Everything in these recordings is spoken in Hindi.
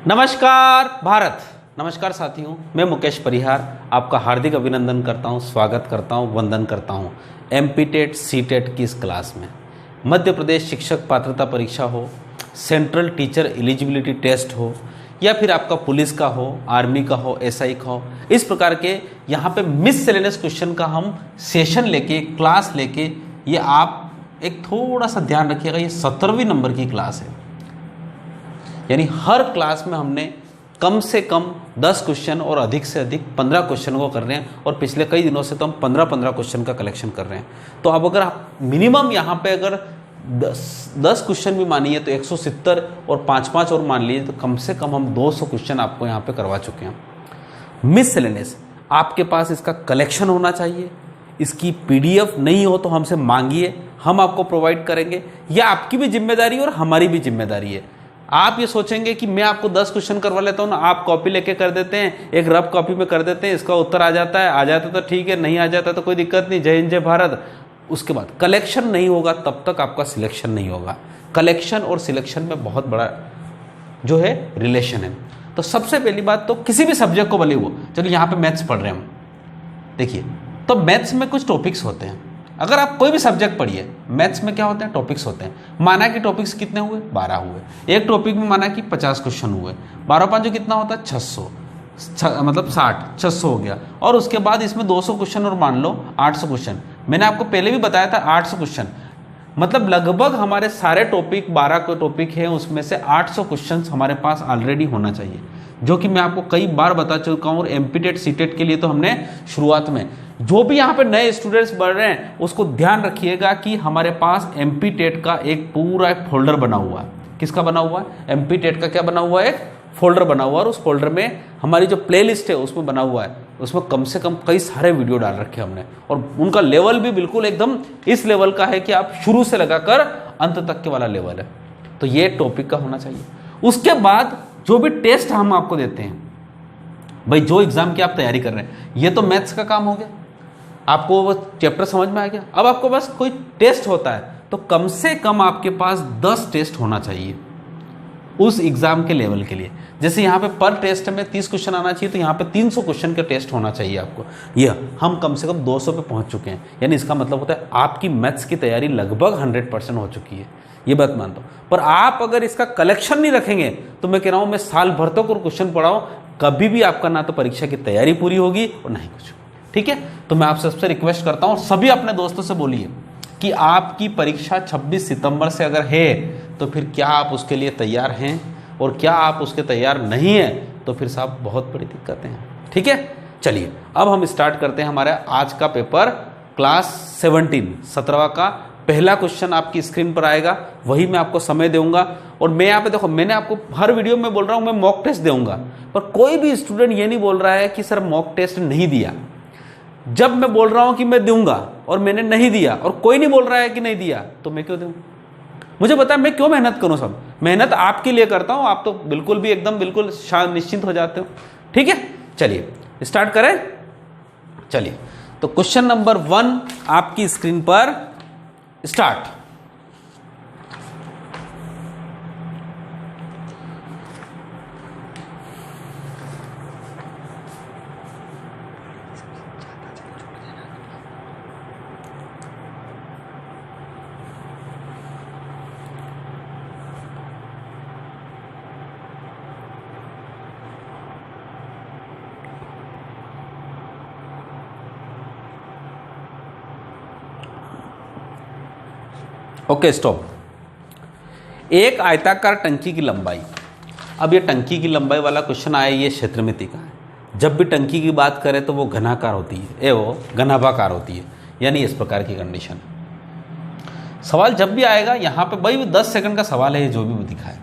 नमस्कार भारत, नमस्कार साथियों। मैं मुकेश परिहार आपका हार्दिक अभिनंदन करता हूं, स्वागत करता हूं, वंदन करता हूं एमपीटेट सीटेट की इस क्लास में। मध्य प्रदेश शिक्षक पात्रता परीक्षा हो, सेंट्रल टीचर एलिजिबिलिटी टेस्ट हो, या फिर आपका पुलिस का हो, आर्मी का हो, एसआई का हो, इस प्रकार के यहाँ पे मिससेलेनियस क्वेश्चन का हम सेशन लेके, क्लास लेके, ये आप एक थोड़ा सा ध्यान रखिएगा, ये 17वीं नंबर की क्लास है। यानी हर क्लास में हमने कम से कम 10 क्वेश्चन और अधिक से अधिक 15 क्वेश्चन को कर रहे हैं, और पिछले कई दिनों से तो हम 15-15 क्वेश्चन का कलेक्शन कर रहे हैं। तो अब अगर आप मिनिमम यहाँ पे अगर 10 क्वेश्चन भी मानिए तो 170 और 5-5 और मान लीजिए तो कम से कम हम 200 क्वेश्चन आपको यहाँ पे करवा चुके हैं। मिससेलेनियस आपके पास इसका कलेक्शन होना चाहिए। इसकी पीडीएफ नहीं हो तो हमसे मांगिए, हम आपको प्रोवाइड करेंगे। यह आपकी भी जिम्मेदारी और हमारी भी जिम्मेदारी है। आप ये सोचेंगे कि मैं आपको 10 क्वेश्चन करवा लेता हूँ ना, आप कॉपी लेके कर देते हैं, एक रफ कॉपी में कर देते हैं, इसका उत्तर आ जाता है तो ठीक है, नहीं आ जाता तो कोई दिक्कत नहीं, जय हिंद जय भारत। उसके बाद कलेक्शन नहीं होगा तब तक आपका सिलेक्शन नहीं होगा। कलेक्शन और सिलेक्शन में बहुत बड़ा जो है रिलेशन है। तो सबसे पहली बात तो किसी भी सब्जेक्ट को भले वो, चलो यहाँ पे मैथ्स पढ़ रहे हैं हम, देखिए तो मैथ्स में कुछ टॉपिक्स होते हैं। अगर आप कोई भी सब्जेक्ट पढ़िए, मैथ्स में क्या होते हैं, टॉपिक्स होते हैं। माना कि टॉपिक्स कितने हुए, 12 हुए। एक टॉपिक में माना कि 50 क्वेश्चन हुए, 12 जो कितना होता है, 600, मतलब 60, 600 हो गया। और उसके बाद इसमें 200 क्वेश्चन और मान लो 800 क्वेश्चन। मैंने आपको पहले भी बताया था 800 क्वेश्चन, मतलब लगभग हमारे सारे टॉपिक 12 को टॉपिक है, उसमें से 800 क्वेश्चन हमारे पास ऑलरेडी होना चाहिए, जो कि मैं आपको कई बार बता चुका हूँ। और एमपीटेट सीटेट के लिए तो हमने शुरुआत में, जो भी यहाँ पे नए स्टूडेंट्स बढ़ रहे हैं उसको ध्यान रखिएगा कि हमारे पास एमपीटेट का एक पूरा एक फोल्डर बना हुआ है। किसका बना हुआ है, एमपीटेट का क्या बना हुआ है, एक फोल्डर बना हुआ है। और उस फोल्डर में हमारी जो प्लेलिस्ट है उसमें बना हुआ है, उसमें कम से कम कई सारे वीडियो डाल रखे हमने, और उनका लेवल भी बिल्कुल एकदम इस लेवल का है कि आप शुरू से लगाकर अंत तक के वाला लेवल है। तो ये टॉपिक का होना चाहिए। उसके बाद जो भी टेस्ट हम आपको देते हैं, भाई जो एग्जाम की आप तैयारी कर रहे हैं, ये तो मैथ्स का काम हो गया, आपको वो चैप्टर समझ में आ गया। अब आपको बस कोई टेस्ट होता है तो कम से कम आपके पास 10 टेस्ट होना चाहिए उस एग्जाम के लेवल के लिए। जैसे यहाँ पे पर टेस्ट में 30 क्वेश्चन आना चाहिए, तो यहाँ पे 300 क्वेश्चन का टेस्ट होना चाहिए आपको। यह हम कम से कम 200 पे पहुंच चुके हैं। यानी इसका मतलब होता है आपकी मैथ्स की तैयारी लगभग 100% हो चुकी है, ये बात मानता हूँ। पर आप अगर इसका कलेक्शन नहीं रखेंगे तो मैं कह रहा हूँ, मैं साल भर तक और क्वेश्चन पढ़ाऊँ, कभी भी आपका ना तो परीक्षा की तैयारी पूरी होगी और ना ही कुछ। ठीक है, तो मैं आप सबसे रिक्वेस्ट करता हूँ, सभी अपने दोस्तों से बोलिए कि आपकी परीक्षा 26 सितंबर से अगर है तो फिर क्या आप उसके लिए तैयार हैं, और क्या आप उसके तैयार नहीं हैं तो फिर साहब बहुत बड़ी दिक्कतें हैं। ठीक है, चलिए अब हम स्टार्ट करते हैं हमारा आज का पेपर, क्लास 17वां का पहला क्वेश्चन आपकी स्क्रीन पर आएगा, वही मैं आपको समय दूंगा। और मैं यहाँ पे देखो, मैंने आपको हर वीडियो में बोल रहा हूँ मैं मॉक टेस्ट दूंगा, पर कोई भी स्टूडेंट ये नहीं बोल रहा है कि सर मॉक टेस्ट नहीं दिया। जब मैं बोल रहा हूं कि मैं दूंगा और मैंने नहीं दिया, और कोई नहीं बोल रहा है कि नहीं दिया, तो मैं क्यों दूं? मुझे पता मैं क्यों मेहनत करूं। सब मेहनत आपके लिए करता हूं, आप तो बिल्कुल भी एकदम बिल्कुल निश्चिंत हो जाते हो। ठीक है, चलिए स्टार्ट करें। चलिए तो क्वेश्चन नंबर 1 आपकी स्क्रीन पर स्टार्ट। Okay stop. एक आयताकार टंकी की लंबाई, अब ये टंकी की लंबाई वाला क्वेश्चन आया, ये क्षेत्रमिति का है। जब भी टंकी की बात करें तो वो घनाकार होती है, वो घनाभाकार होती है, यानी इस प्रकार की कंडीशन। सवाल जब भी आएगा यहाँ पे, भाई 10 सेकंड का सवाल है, जो भी वो दिखाए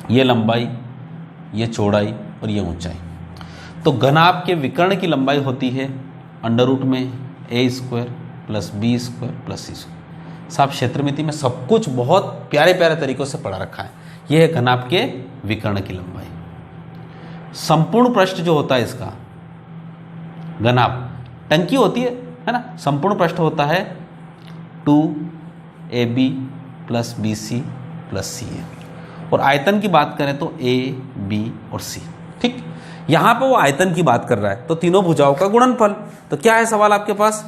ये लंबाई, ये चौड़ाई और ये ऊंचाई। तो घनाभ के विकर्ण की लंबाई होती है √ में a² + b² + c²। साहब क्षेत्रमिति में सब कुछ बहुत प्यारे प्यारे तरीकों से पढ़ा रखा है। यह है घनाभ के विकर्ण की लंबाई। संपूर्ण पृष्ठ जो होता है इसका, घनाभ टंकी होती है ना, संपूर्ण पृष्ठ होता है 2AB plus BC plus CA। और आयतन की बात करें तो A, B और C। ठीक, यहां पे वो आयतन की बात कर रहा है, तो तीनों भुजाओं का गुणनफल। तो क्या है सवाल आपके पास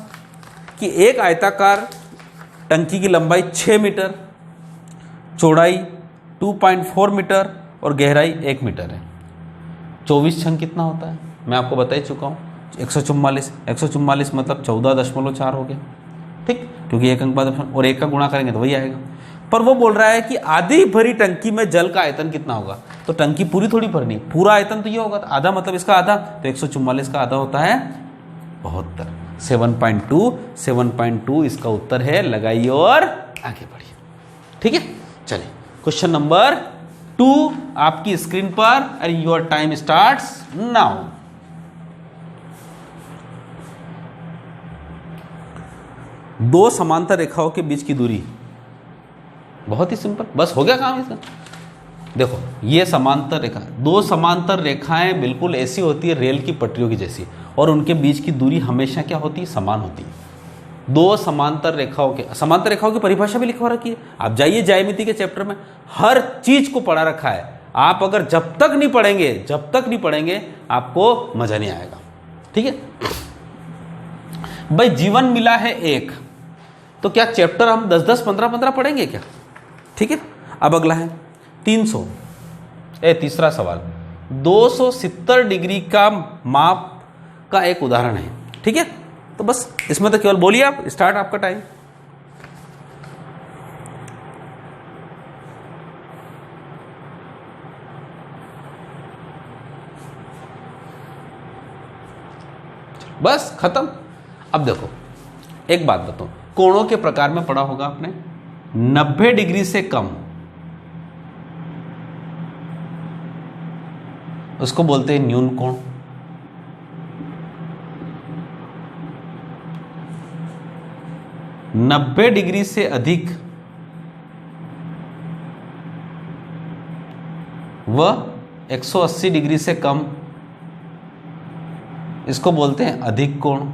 कि एक आयताकार टंकी की लंबाई 6 मीटर, चौड़ाई 2.4 मीटर और गहराई 1 मीटर है। 24 छंग कितना होता है मैं आपको बता ही चुका हूँ, 144 मतलब 14.4 हो गया। ठीक, क्योंकि एक अंक बाद और एक का गुणा करेंगे तो वही आएगा। पर वो बोल रहा है कि आधी भरी टंकी में जल का आयतन कितना होगा, तो टंकी पूरी थोड़ी भरनी, पूरा आयतन तो ये होगा, तो आधा मतलब इसका आधा, तो 144 का आधा होता है 72। 7.2 इसका उत्तर है। लगाइए और आगे बढ़िए। ठीक है, चलिए क्वेश्चन नंबर 2 आपकी स्क्रीन पर, and your time starts now. दो समांतर रेखाओं के बीच की दूरी, बहुत ही सिंपल, बस हो गया काम इसका। देखो ये समांतर रेखा, दो समांतर रेखाएं बिल्कुल ऐसी होती है रेल की पटरियों की जैसी, और उनके बीच की दूरी हमेशा क्या होती है, समान होती है। दो समांतर रेखाओं की परिभाषा भी लिखवा रखी है, आप जाइए ज्यामिति के चैप्टर में हर चीज को पढ़ा रखा है। आप अगर जब तक नहीं पढ़ेंगे आपको मजा नहीं आएगा। ठीक है भाई, जीवन मिला है एक, तो क्या चैप्टर हम 10-10, 15-15 पढ़ेंगे क्या? ठीक है, अब अगला है तीसरा सवाल, 270 डिग्री का माप का एक उदाहरण है। ठीक है, तो बस इसमें तो केवल बोलिए आप, स्टार्ट आपका टाइम। बस खत्म। अब देखो एक बात बताओ, कोणों के प्रकार में पढ़ा होगा आपने, 90 डिग्री से कम उसको बोलते हैं न्यून कोण, 90 डिग्री से अधिक व 180 डिग्री से कम इसको बोलते हैं अधिक कोण।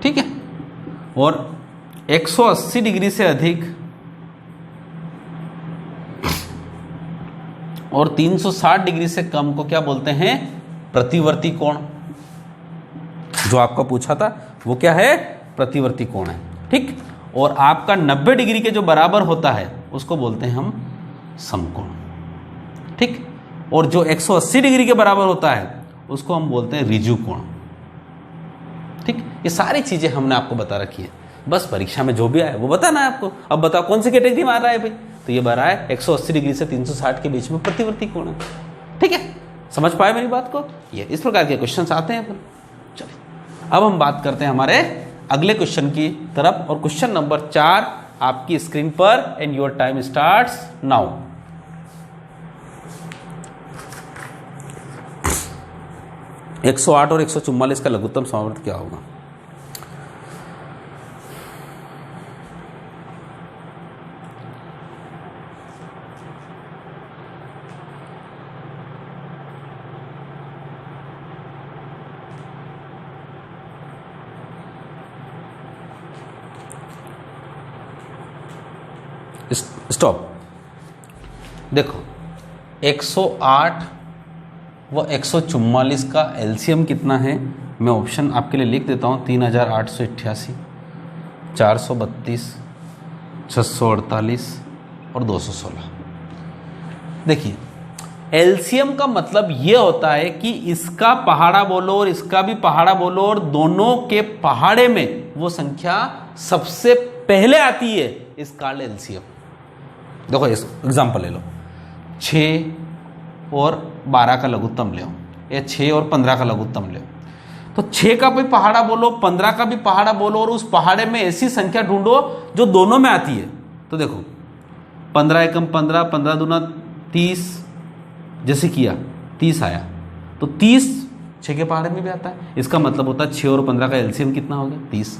ठीक है, और 180 डिग्री से अधिक और 360 डिग्री से कम को क्या बोलते हैं, प्रतिवर्ती कोण। जो आपका पूछा था वो क्या है, प्रतिवर्ती कोण है। ठीक, और आपका 90 डिग्री के जो बराबर होता है उसको बोलते हैं हम समकोण। ठीक, और जो 180 डिग्री के बराबर होता है उसको हम बोलते हैं ऋजु कोण। ठीक, ये सारी चीजें हमने आपको बता रखी है, बस परीक्षा में जो भी आए वो बताना है आपको। अब बताओ कौन सी कैटेगरी में आ रहा है भाई, तो ये बन रहा है 180 डिग्री से 360 के बीच में प्रतिवर्ती कोण है। ठीक है, समझ पाए मेरी बात को? ये इस प्रकार के क्वेश्चंस आते हैं। चलिए अब हम बात करते हैं हमारे अगले क्वेश्चन की तरफ, और क्वेश्चन नंबर 4 आपकी स्क्रीन पर, and your time starts now. – 108 और 144 का लघुत्तम समावर्त क्या होगा? स्टॉप। देखो 108 व 144 का एलसीएम कितना है, मैं ऑप्शन आपके लिए लिख देता हूँ, 3888, 432, 648 और 216। देखिए एलसीएम का मतलब ये होता है कि इसका पहाड़ा बोलो और इसका भी पहाड़ा बोलो, और दोनों के पहाड़े में वो संख्या सबसे पहले आती है, इसका एलसीएम। देखो इस एग्जाम्पल ले लो, 6 और 12 का लघुत्तम ले, या 6 और 15 का लघुत्तम ले, तो 6 का भी पहाड़ा बोलो, 15 का भी पहाड़ा बोलो, और उस पहाड़े में ऐसी संख्या ढूंढो जो दोनों में आती है। तो देखो 15 एकम 15, 15 दूना 30, जैसे किया 30 आया, तो 30 6 के पहाड़े में भी आता है। इसका मतलब होता है 6 और 15 का एलसीएम कितना हो गया, 30।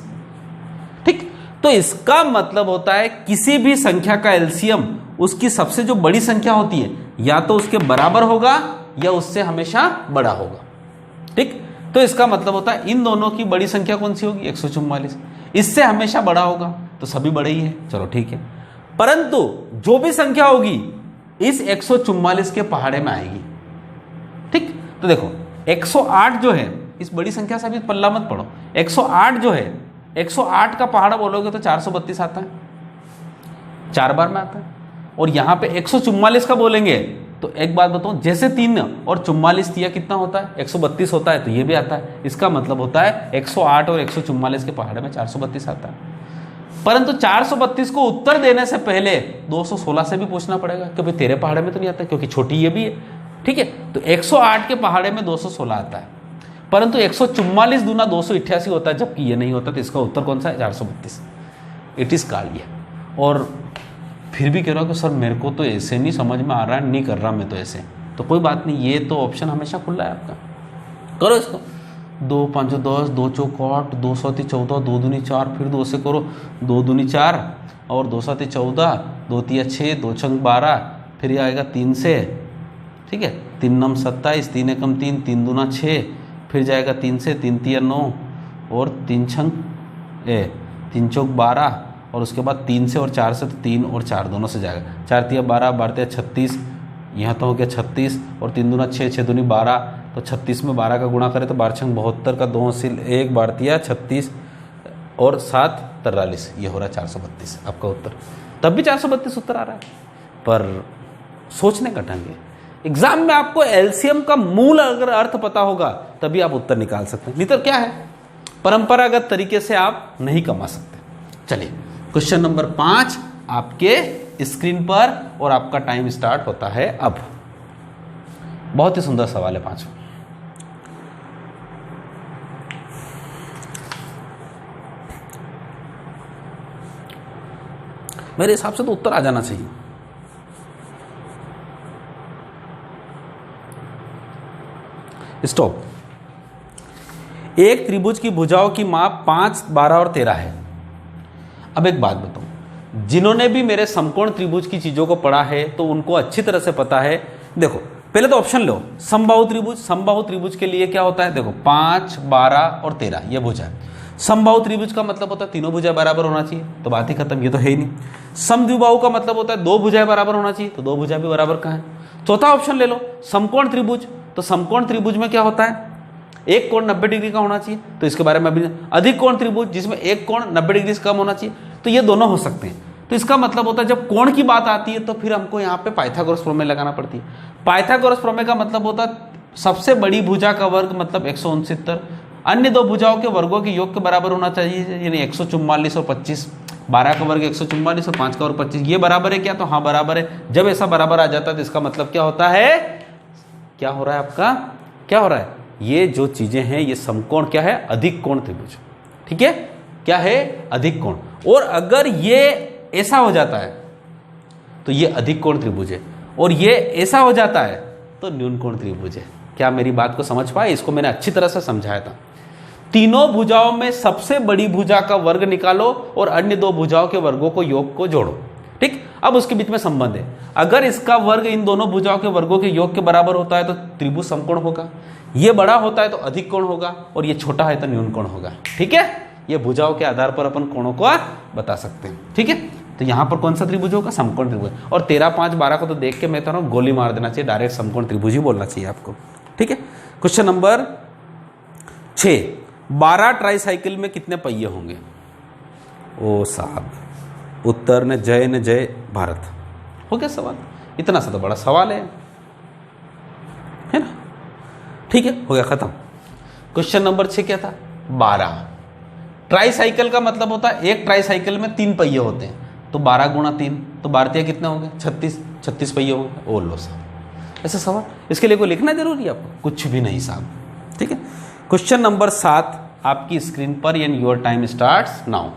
ठीक, तो इसका मतलब होता है किसी भी संख्या का एलसीएम उसकी सबसे जो बड़ी संख्या होती है या तो उसके बराबर होगा या उससे हमेशा बड़ा होगा। ठीक, तो इसका मतलब होता है इन दोनों की बड़ी संख्या कौन सी होगी, 144। इससे हमेशा बड़ा होगा तो सभी बड़े ही है, चलो ठीक है। परंतु जो भी संख्या होगी इस 144 के पहाड़े में आएगी। ठीक, तो देखो 108 जो है, इस बड़ी संख्या से अभी पल्ला मत पड़ो, 108 जो है, 108 का पहाड़ा बोलोगे तो 432 आता है, 4 बार में आता है। और यहां पे 144 का बोलेंगे तो एक बात बताऊं, जैसे 3 और 44 दिया कितना होता है, 132 होता है, तो ये भी आता है। इसका मतलब होता है 108 और 144 के पहाड़े में 432 आता है। परंतु 432 को उत्तर देने से पहले 216 से भी पूछना पड़ेगा कि भाई तेरे पहाड़े में तो नहीं आता, क्योंकि छोटी ये भी है। ठीक है, तो 108 के पहाड़े में 216 आता है, परंतु 144 दूना 288 होता है, जबकि ये नहीं होता। तो इसका उत्तर कौन सा है, 432। इट इज कॉल्ड ये। और फिर भी कह रहा हूँ कि सर मेरे को तो ऐसे नहीं समझ में आ रहा है, नहीं कर रहा मैं तो ऐसे, तो कोई बात नहीं, ये तो ऑप्शन हमेशा खुला है आपका, करो इसको। 2 5 10, 2 चौक 8, 2 7 14, 2 दूनी 4, फिर 2 से करो, 2 दूनी 4 और 2 7 14, 2 3 6, 2 छंग 12, फिर ये आएगा 3 से। ठीक है, 3 9 27, 3 एकम 3, 3 दूना 6, फिर जाएगा 3 से, 3 3 9 और 3 छंग 3 चौक 12, और उसके बाद 3 से और 4 से, तो 3 और 4 दोनों से जाएगा, 4 3 12, 12 36, यहाँ तो हो गया 36, और 3 दूना 6, 6 दूनी 12, तो 36 में 12 का गुणा करें तो 12 छंग 72 का 2 से 1 12 36 और 7 43, ये हो रहा है 432 आपका उत्तर। तब भी 432 उत्तर आ रहा है, पर सोचने का ढंग है। एग्जाम में आपको एलसीएम का मूल अगर अर्थ पता होगा तभी आप उत्तर निकाल सकते हैं, नहीं तो क्या है, परंपरागत तरीके से आप नहीं कमा सकते। चलिए क्वेश्चन नंबर 5 आपके स्क्रीन पर, और आपका टाइम स्टार्ट होता है अब। बहुत ही सुंदर सवाल है 5। मेरे हिसाब से तो उत्तर आ जाना चाहिए। स्टॉप। एक त्रिभुज की भुजाओं की माप 5, 12 और 13 है। अब एक बात बताऊं, जिन्होंने भी मेरे समकोण त्रिभुज की चीजों को पढ़ा है तो उनको अच्छी तरह से पता है। देखो पहले तो ऑप्शन लो, समबाहु त्रिभुज। समबाहु त्रिभुज के लिए क्या होता है, देखो 5, 12 और 13 ये भुजा है। समबाहु त्रिभुज का मतलब होता है तीनों भुजाएं बराबर होना चाहिए, तो बात ही खत्म, ये तो है ही नहीं। समद्विबाहु का मतलब होता है 2 भुजाएं बराबर होना चाहिए, तो 2 भुजा भी बराबर कहाँ है। चौथा ऑप्शन ले लो, समकोण त्रिभुज। तो समकोण त्रिभुज में क्या होता है, एक कोण 90 डिग्री का होना चाहिए, तो इसके बारे में अभी। अधिक कोण त्रिभुज जिसमें एक कोण 90 डिग्री से कम होना चाहिए, तो ये दोनों हो सकते हैं। तो इसका मतलब होता है जब कोण की बात आती है तो फिर हमको यहाँ पे पाइथागोरस प्रमेय लगाना पड़ती है। पाइथागोरस प्रमेय का मतलब होता है सबसे बड़ी भुजा का वर्ग मतलब 169, अन्य 2 भुजाओं के वर्गों के योग के बराबर होना चाहिए, यानी 144 और 25। 12 का वर्ग 144 और 5 का और 25, ये बराबर है क्या, तो हाँ बराबर है। जब ऐसा बराबर आ जाता है तो इसका मतलब क्या होता है, क्या हो रहा है आपका, क्या हो रहा है, ये जो चीजें हैं ये समकोण क्या है, अधिक कोण त्रिभुज। ठीक है, क्या है, अधिक कोण। और अगर ये ऐसा हो जाता है तो ये अधिक कोण त्रिभुज है, और ये ऐसा हो जाता है तो न्यून कोण त्रिभुज है। क्या मेरी बात को समझ पाए, इसको मैंने अच्छी तरह से समझाया था। तीनों भुजाओं में सबसे बड़ी भुजा का वर्ग निकालो और अन्य 2 भुजाओं के वर्गों को योग को जोड़ो। ठीक, अब उसके बीच में संबंध है, अगर इसका वर्ग इन दोनों भुजाओं के वर्गों के योग के बराबर होता है तो त्रिभुज समकोण होगा, ये बड़ा होता है तो अधिक कोण होगा, और ये छोटा है तो न्यून कोण होगा। ठीक है, ये भुजाओं के आधार पर अपन कोणों को बता सकते हैं। ठीक है, तो यहां पर कौन सा त्रिभुज होगा, समकोण त्रिभुज। और 13, 5, 12 को तो देख के मैं तो गोली मार देना चाहिए, डायरेक्ट समकोण त्रिभुज ही बोलना चाहिए आपको। ठीक है, क्वेश्चन नंबर 6, 12 ट्राईसाइकिल में कितने पहिए होंगे। ओ साहब, उत्तर न जय भारत। हो गया सवाल, इतना सा तो बड़ा सवाल है ना। ठीक है, हो गया खत्म। क्वेश्चन नंबर 6 क्या था, 12। ट्राईसाइकिल का मतलब होता है एक ट्राईसाइकिल में 3 पहिए होते हैं, तो 12 गुणा 3, तो 12 कितने होंगे, 36 पहिए होंगे। ओ लो साहब, ऐसा सवाल, इसके लिए कोई लिखना जरूरी है आपको, कुछ भी नहीं साहब। ठीक है, क्वेश्चन नंबर 7 आपकी स्क्रीन पर, and your time starts now.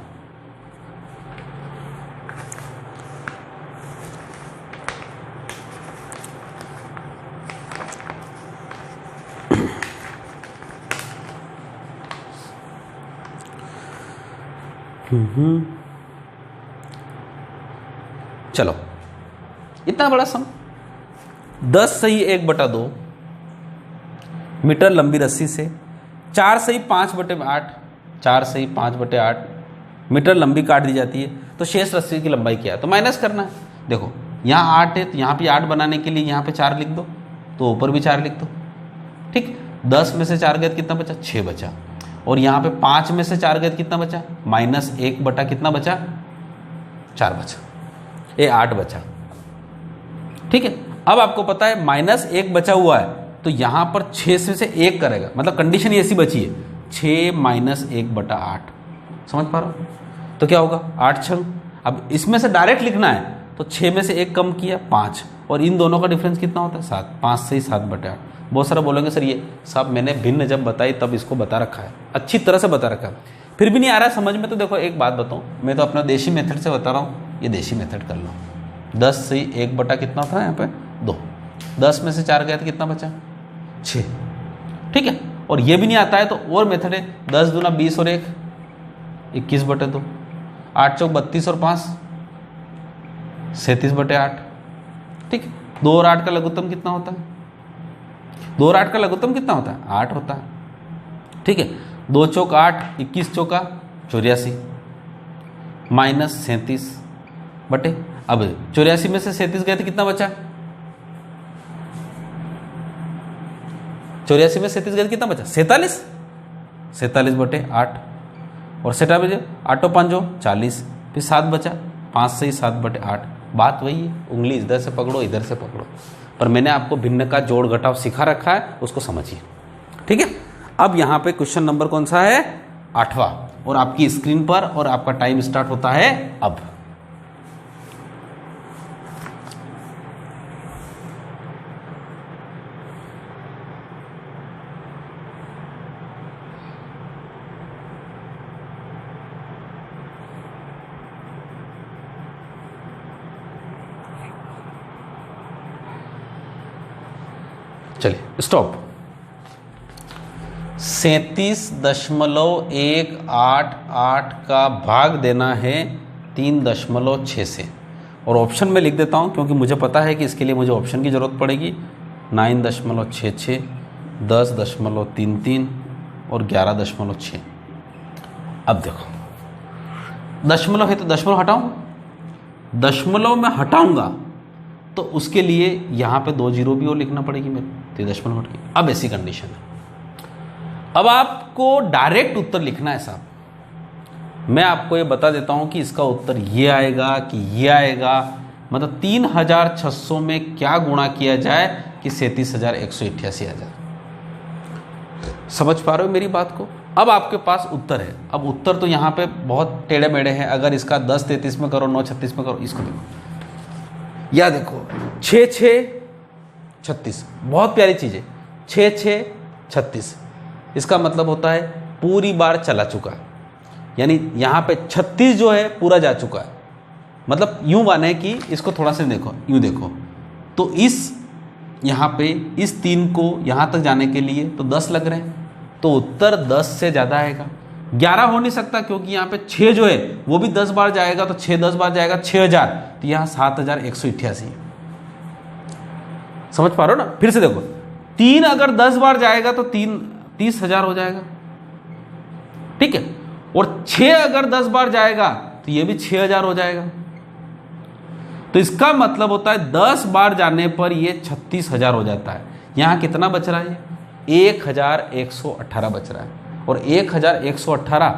चलो, इतना बड़ा सम, 10 सही 1/2 मीटर लंबी रस्सी से 4 से ही 5/8, 4 से ही 5/8 मीटर लंबी काट दी जाती है। तो शेष रस्सी की लंबाई क्या है, तो माइनस करना है। देखो यहाँ 8 है तो यहाँ पे 8 बनाने के लिए यहाँ पे 4 लिख दो, तो ऊपर भी 4 लिख दो। ठीक, 10 में से 4 गए तो कितना बचा, 6 बचा। और यहाँ पे 5 में से 4 गए तो कितना बचा, -1 बटा कितना बचा, 4 बचा, ये 8 बचा। ठीक है, अब आपको पता है -1 बचा हुआ है, तो यहाँ पर 6 में से 1 करेगा, मतलब कंडीशन ऐसी बची है 6 - 1/8। समझ पा रहे हो? तो क्या होगा 8 छंग। अब इसमें से डायरेक्ट लिखना है तो 6 में से 1 कम किया 5, और इन दोनों का डिफरेंस कितना होता है 7, 5 से ही 7/8। बहुत सारा बोलेंगे सर ये सब मैंने भिन्न जब बताई तब इसको बता रखा है, अच्छी तरह से बता रखा है, फिर भी नहीं आ रहा है समझ में। तो देखो एक बात बताऊँ, मैं तो अपना देशी मेथड से बता रहा हूँ, ये देशी मेथड कर लो। 10 से 1 बटा कितना था यहाँ पे 2, 10 में से 4 गया तो कितना बचा 6। ठीक है, और ये भी नहीं आता है तो और मेथड है, 10 दूना 20 और 1 21/2, 8 चौक 32 और 5 37/8। ठीक है, 2 और 8 का लघुत्तम कितना होता है, 2 और 8 का लघुत्तम कितना होता है 8 होता है। ठीक है, 2 चौक 8, 21 चौका 84 -37 बटे, अब 84 में से 37 गए तो कितना बचा, 84 में 37 गए तो कितना बचा 47, 47/8, और सेटा बजे 8 और 5 40, फिर 7 बचा, 5 से ही 7/8। बात वही है, उंगली इधर से पकड़ो इधर से पकड़ो, पर मैंने आपको भिन्न का जोड़ घटाव सिखा रखा है, उसको समझिए। ठीक है, अब यहाँ पे क्वेश्चन नंबर कौन सा है 8वां, और आपकी स्क्रीन पर, और आपका टाइम स्टार्ट होता है अब। चलिए स्टॉप। 37.188 का भाग देना है 3.6 से, और ऑप्शन में लिख देता हूँ क्योंकि मुझे पता है कि इसके लिए मुझे ऑप्शन की ज़रूरत पड़ेगी। 9.66, 10.33 और 11.6। अब देखो दशमलव है तो दशमलव हटाऊँ, दशमलव में हटाऊँगा तो उसके लिए यहाँ पे 2 जीरो भी और लिखना पड़ेगी मेरे, तो दशमलव हट गई। अब ऐसी कंडीशन है, अब आपको डायरेक्ट उत्तर लिखना है साहब। मैं आपको ये बता देता हूँ कि इसका उत्तर ये आएगा कि ये आएगा, मतलब 3600 में क्या गुणा किया जाए कि 37,188 आ जाए। समझ पा रहे हो मेरी बात को? अब आपके पास उत्तर है। अब उत्तर तो यहाँ पे बहुत टेढ़े मेढ़े हैं, अगर इसका 10-33 में करो, 9-36 में करो, इसको देखो या देखो 6-6-36, बहुत प्यारी चीज़ है। 6-6-36 इसका मतलब होता है पूरी बार चला चुका है, यानी यहाँ पे 36 जो है पूरा जा चुका है। मतलब यूँ माने कि इसको थोड़ा सा देखो, यूँ देखो तो इस यहाँ पे इस 3 को यहाँ तक जाने के लिए तो 10 लग रहे हैं, तो उत्तर 10 से ज़्यादा आएगा। 11 हो नहीं सकता क्योंकि यहाँ पे 6 जो है वो भी 10 बार जाएगा, तो 6 10 बार जाएगा 6000, तो यहाँ 7188 है। समझ पा रहे हो ना? फिर से देखो 3 अगर 10 बार जाएगा तो 30,000 हो जाएगा, ठीक है, और 6 अगर 10 बार जाएगा तो ये भी 6000 हो जाएगा। तो इसका मतलब होता है 10 बार जाने पर ये 36,000 हो जाता है। यहाँ कितना बच रहा है? 1118 बच रहा है, और 1118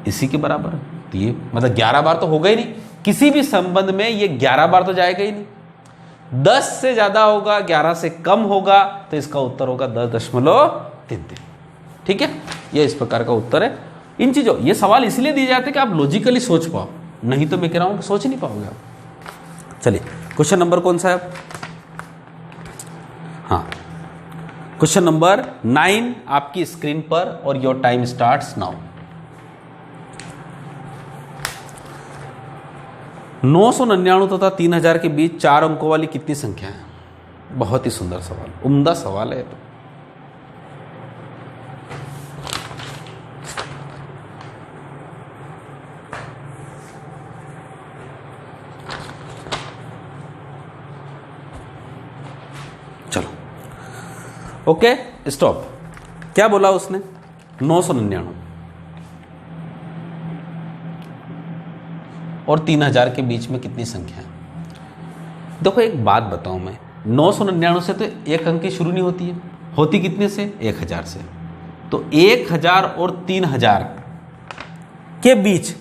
इसी के बराबर है। तो ये मतलब 11 बार तो होगा ही नहीं, किसी भी संबंध में ये 11 बार तो जाएगा ही नहीं। 10 से ज़्यादा होगा, 11 से कम होगा, तो इसका उत्तर होगा 10.33। ठीक है, ये इस प्रकार का उत्तर है। इन चीज़ों ये सवाल इसलिए दिए जाते हैं कि आप लॉजिकली सोच पाओ, नहीं तो मैं कह रहा हूँ कि सोच नहीं पाओगे आप। चलिए क्वेश्चन नंबर कौन सा है? हाँ, क्वेश्चन नंबर 9 आपकी स्क्रीन पर, और योर टाइम स्टार्ट्स नाउ। 999 तथा 3000 के बीच 4 अंकों वाली कितनी संख्या है? बहुत ही सुंदर सवाल, उम्दा सवाल है। तो चलो ओके स्टॉप। क्या बोला उसने? 999 और 3000 के बीच में कितनी संख्या है? देखो एक बात बताऊं मैं, 999 से तो एक अंक की शुरू नहीं होती है, होती कितने से? 1000 से। तो 1000 और 3000 के बीच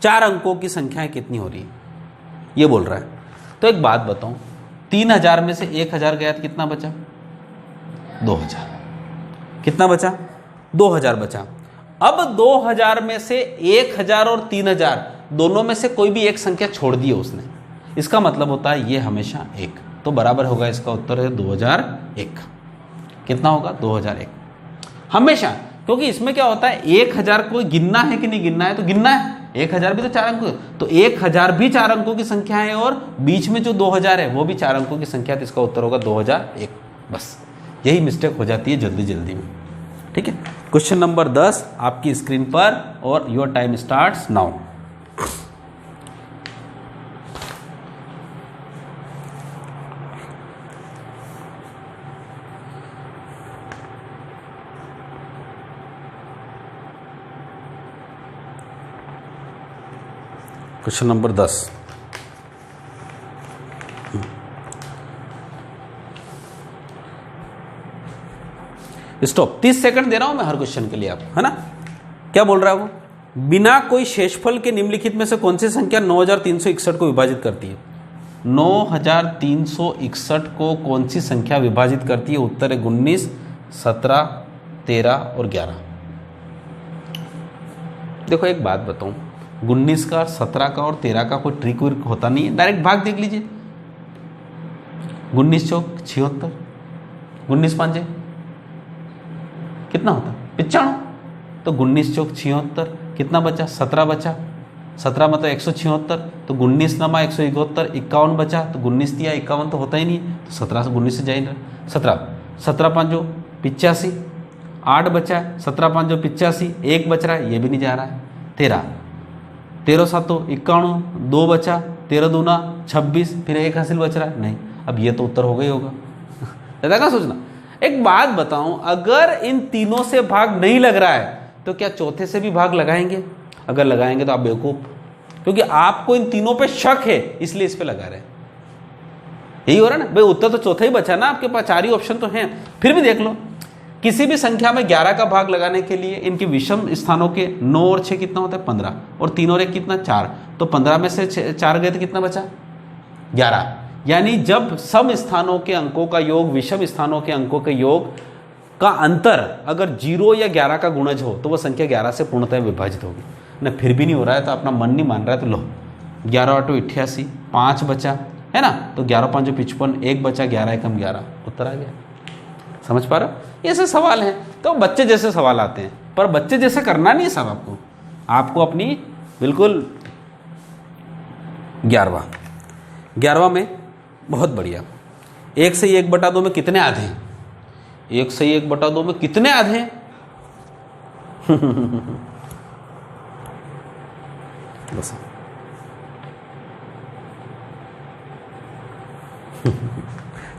4 अंकों की संख्याएं कितनी हो रही है, ये बोल रहा है। तो एक बात बताऊं, 3000 में से 1000 गया तो कितना बचा? 2000। कितना बचा? 2000 बचा। अब 2000 में से 1000 और 3000 दोनों में से कोई भी एक संख्या छोड़ दी है उसने, इसका मतलब होता है ये हमेशा 1, तो बराबर होगा, इसका उत्तर है 2001। कितना होगा? 2001 हमेशा, क्योंकि इसमें क्या होता है, 1000 को गिनना है कि नहीं गिनना है? तो गिनना है। 1000 भी तो 4 अंक, तो 1000 भी 4 अंकों की संख्या है और बीच में जो 2000 है वो भी 4 अंकों की संख्या है, तो इसका उत्तर होगा 2001। बस यही मिस्टेक हो जाती है जल्दी जल्दी में। ठीक है, क्वेश्चन नंबर 10 आपकी स्क्रीन पर और your time starts now. Question number 10। Stop, 30 second दे रहा हूं मैं हर क्वेश्चन के लिए आप, है ना। क्या बोल रहा है वो? बिना कोई शेषफल के निम्नलिखित में से कौन सी संख्या 9361 को विभाजित करती है? 9361 को कौन सी संख्या विभाजित करती है? उत्तर है 19, 17, 13 और 11। देखो एक बात बताऊं, 19 का, 17 का और 13 का कोई ट्रिक विक होता नहीं है, डायरेक्ट भाग देख लीजिए। 19 चौक 76, 19 पांचे कितना होता? 95। तो 19 चौक 76, कितना बचा? 17 बचा। 17 मतलब 176, तो 19 नमा 171, 51 बचा। तो 19 दिया 51 तो होता ही नहीं है, तो 17 से 19 से जाएगा 17, 17 पाँचों 85, 8 बचा। 17 पाँचों 85, 1 बच रहा है, ये भी नहीं जा रहा है। 13, 13 सातों 51, 2 बचा। 13 दूना 26, फिर 1 हासिल बच रहा है, नहीं। अब ये तो उत्तर होगा ही होगा। ज़्यादा क्या सोचना। एक बात बताऊं, अगर इन तीनों से भाग नहीं लग रहा है तो क्या चौथे से भी भाग लगाएंगे? अगर लगाएंगे तो आप बेवकूफ, क्योंकि आपको इन तीनों पे शक है इसलिए इस पे लगा रहे हैं। यही हो रहा है ना भाई, उत्तर तो चौथा ही बचा ना आपके पास, 4 ही ऑप्शन तो हैं। फिर भी देख लो, किसी भी संख्या में 11 का भाग लगाने के लिए इनके विषम स्थानों के 9 और 6 कितना होता है? 15, और 3 और 1 कितना? 4। तो 15 में से 4 गए तो कितना बचा? 11। यानी जब सम स्थानों के अंकों का योग विषम स्थानों के अंकों के योग का अंतर अगर 0 या 11 का गुणज हो तो वह संख्या 11 से पूर्णतः विभाजित होगी ना। फिर भी नहीं हो रहा है तो अपना मन नहीं मान रहा है, तो लो 11 8 88, 5 बचा, है ना। तो 11 5 55, 1 बचा, 11 1 11, उत्तर आ गया। समझ पा रहे हो? ऐसे सवाल हैं तो बच्चे जैसे सवाल आते हैं, पर बच्चे जैसे करना नहीं है सब आपको अपनी बिल्कुल। 11वां में बहुत बढ़िया, 1 से 1/2 में कितने आधे हैं? 1 से 1/2 में कितने आधे हैं? बस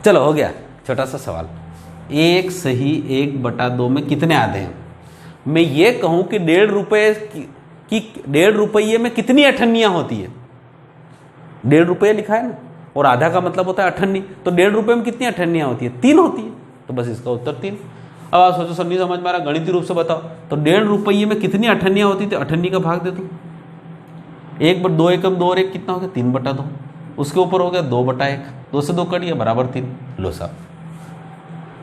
चलो हो गया, छोटा सा सवाल। 1 सही 1/2 में कितने आधे हैं? मैं ये कहूं कि 1.5 रुपये की 1.5 रुपये में कितनी अठन्नियां होती है? 1.5 रुपये लिखा है ना, और आधा का मतलब होता है अठन्नी, तो 1.5 रुपये में कितनी अठन्नियां होती है? 3 होती है, तो बस इसका उत्तर 3। अब आप सोचो सर नहीं समझ में आ रहा, गणितीय रूप से बताओ। तो 1.5 रुपये में कितनी अठन्नियां होती थी? अठन्नी का भाग दे दो, 1/2 एकम 2 और 1 कितना हो गया? 3/2। उसके ऊपर हो गया 2/1, 2 से 2 कटिए बराबर 3। लो साहब,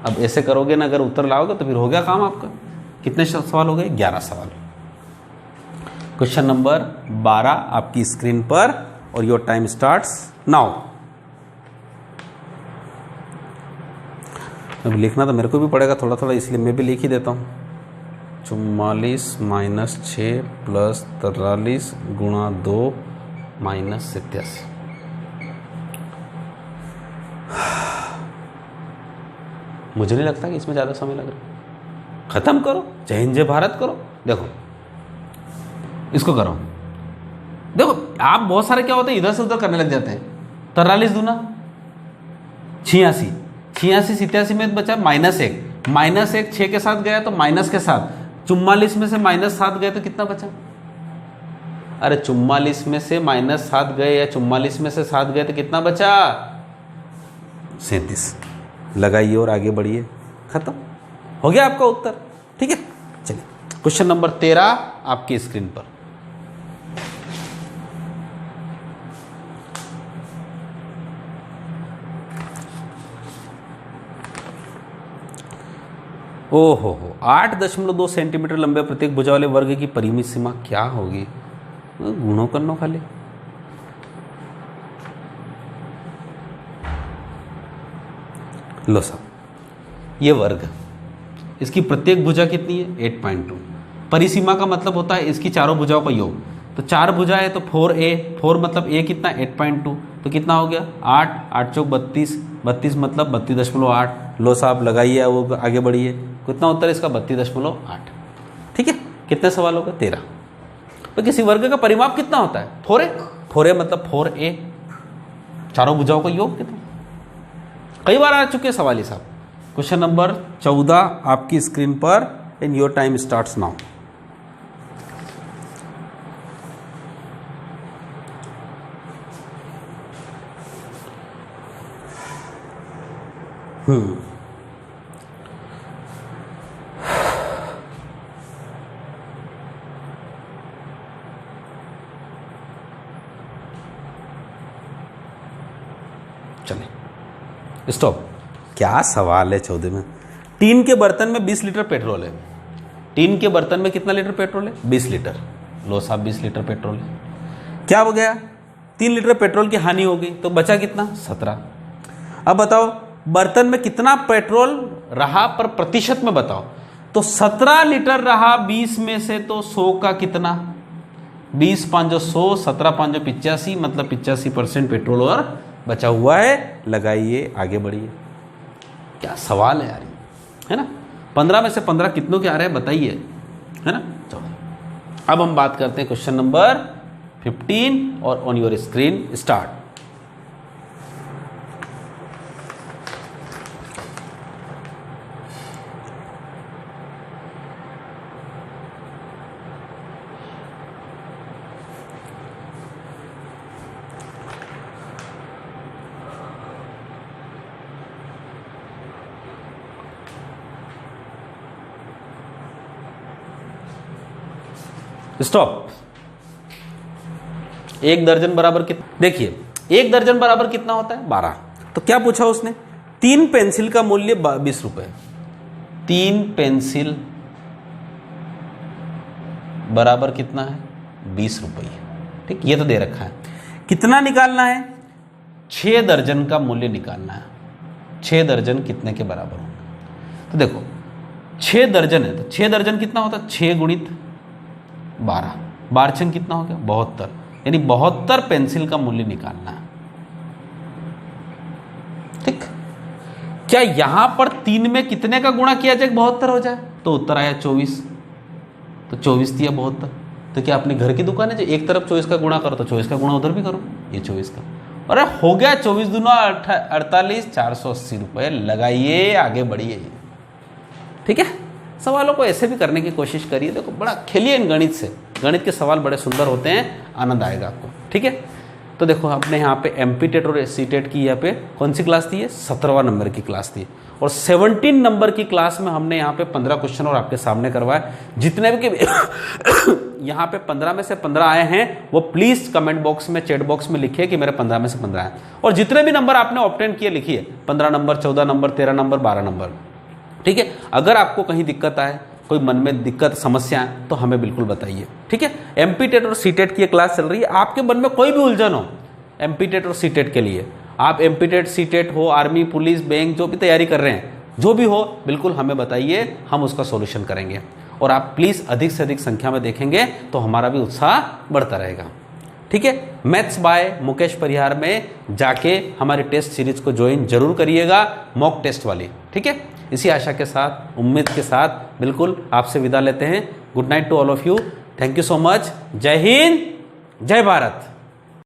अब ऐसे करोगे ना, अगर उत्तर लाओगे तो फिर हो गया काम आपका। कितने सवाल हो गए? 11 सवाल। क्वेश्चन नंबर 12 आपकी स्क्रीन पर और योर टाइम स्टार्ट्स नाउ। अब लिखना तो मेरे को भी पड़ेगा थोड़ा थोड़ा, इसलिए मैं भी लिख ही देता हूँ। 44 - 6 + 43 × 2 - 87। मुझे नहीं लगता कि इसमें ज़्यादा समय लग रहा है। खत्म करो, जय हिंद जय भारत करो। देखो इसको करो, देखो आप बहुत सारे क्या होते हैं इधर से उधर करने लग जाते हैं। 43 दूना 86, 86 87 में बचा -1, -1 6 के साथ गया तो माइनस के साथ, 44 में से -7 गए तो कितना बचा? अरे 44 में से -7 गए या 44 में से 7 गए तो कितना बचा? 37। लगाइए और आगे बढ़िए, खत्म हो गया आपका उत्तर। ठीक है, चलिए क्वेश्चन नंबर 13 आपकी स्क्रीन पर। ओहो हो, 8.2 सेंटीमीटर लंबे प्रत्येक भुजा वाले वर्ग की परिमित सीमा क्या होगी? गुणों करनो खाली। लो साहब, ये वर्ग, इसकी प्रत्येक भुजा कितनी है? 8.2। परिसीमा का मतलब होता है इसकी चारों भुजाओं का योग। तो 4 भुजा है तो 4a, 4 मतलब a कितना? 8.2। तो कितना हो गया? 8, 8 चौक 32, 32 मतलब 32.8। लो साहब लगाइए, वो आगे बढ़िए, कितना उत्तर इसका? 32.8। ठीक है, कितने सवाल हो गए? 13। तो किसी वर्ग का परिमाप कितना होता है? 4a, 4a मतलब 4a, चारों भुजाओं का योग कितना? कई बार आ चुके सवाल ही साहब। क्वेश्चन नंबर 14 आपकी स्क्रीन पर, and your time starts now. चलिए स्टॉप। क्या सवाल है 14 में? टीन के बर्तन में 20 लीटर पेट्रोल है। टीन के बर्तन में कितना लीटर पेट्रोल है? 20 लीटर। लो साहब 20 लीटर पेट्रोल है, क्या हो गया? 3 लीटर पेट्रोल की हानि हो गई, तो बचा कितना? 17। अब बताओ बर्तन में कितना पेट्रोल रहा पर प्रतिशत में बताओ। तो 17 लीटर रहा 20 में से, तो 100 का कितना? 20 5 100, 17 5 85, मतलब 85% पेट्रोल और बचा हुआ है। लगाइए, आगे बढ़िए। क्या सवाल है यार, है ना? 15 में से 15 कितनों के आ रहे हैं बताइए, है ना? चलो अब हम बात करते हैं क्वेश्चन नंबर 15 और on your screen start. Stop. 1 दर्जन बराबर कितना? देखिए 1 दर्जन बराबर कितना होता है? 12। तो क्या पूछा उसने? 3 पेंसिल का मूल्य 20 रुपए। 3 पेंसिल बराबर कितना है? 20 रुपये। ठीक, ये तो दे रखा है। कितना निकालना है? 6 दर्जन का मूल्य निकालना है। 6 दर्जन कितने के बराबर होगा? तो देखो 6 दर्जन है, तो 6 दर्जन कितना होता है? 6 गुणित 12, 12 कितना हो गया? 72। यानी 72 पेंसिल का मूल्य निकालना है। ठीक, क्या यहां पर 3 में कितने का गुणा किया जाए 72 हो जाए? तो उत्तर आया 24। तो 24 दिया 72। तो क्या अपने घर की दुकान है जो एक तरफ 24 का गुणा करो तो 24 का गुणा उधर भी करो, ये 24 का। अरे हो गया 24 दूना 48, 480 रुपये। लगाइए, आगे बढ़िए। ठीक है, सवालों को ऐसे भी करने की कोशिश करिए। देखो बड़ा खेलिए इन गणित से, गणित के सवाल बड़े सुंदर होते हैं, आनंद आएगा आपको। ठीक है, तो देखो आपने यहाँ पे एमपी टेट और एससी टेट की यहाँ पे कौन सी क्लास थी? 17वां नंबर की क्लास थी। और 17 नंबर की क्लास में हमने यहाँ पे 15 क्वेश्चन और आपके सामने करवाए। जितने भी यहाँ पे 15 में से 15 आए हैं वो प्लीज कमेंट बॉक्स में, चैट बॉक्स में लिखिए कि मेरे 15 में से 15 आए। और जितने भी नंबर आपने ऑब्टेन किए लिखिए, 15 नंबर, 14 नंबर, 13 नंबर, 12 नंबर। ठीक है, अगर आपको कहीं दिक्कत आए, कोई मन में दिक्कत समस्या है तो हमें बिल्कुल बताइए। ठीक है, एमपी टेट और सी टेट की क्लास चल रही है। आपके मन में कोई भी उलझन हो एमपी टेट और सी टेट के लिए, आप एमपी टेट सी टेट हो, आर्मी, पुलिस, बैंक, जो भी तैयारी कर रहे हैं, जो भी हो बिल्कुल हमें बताइए, हम उसका सॉल्यूशन करेंगे। और आप प्लीज़ अधिक से अधिक संख्या में देखेंगे तो हमारा भी उत्साह बढ़ता रहेगा। ठीक है, मैथ्स बाय मुकेश परिहार में जाके हमारे टेस्ट सीरीज को ज्वाइन जरूर करिएगा, मॉक टेस्ट वाली। ठीक है, इसी आशा के साथ, उम्मीद के साथ बिल्कुल आपसे विदा लेते हैं। Good night to all of you. Thank you so much. जय हिंद, जय भारत।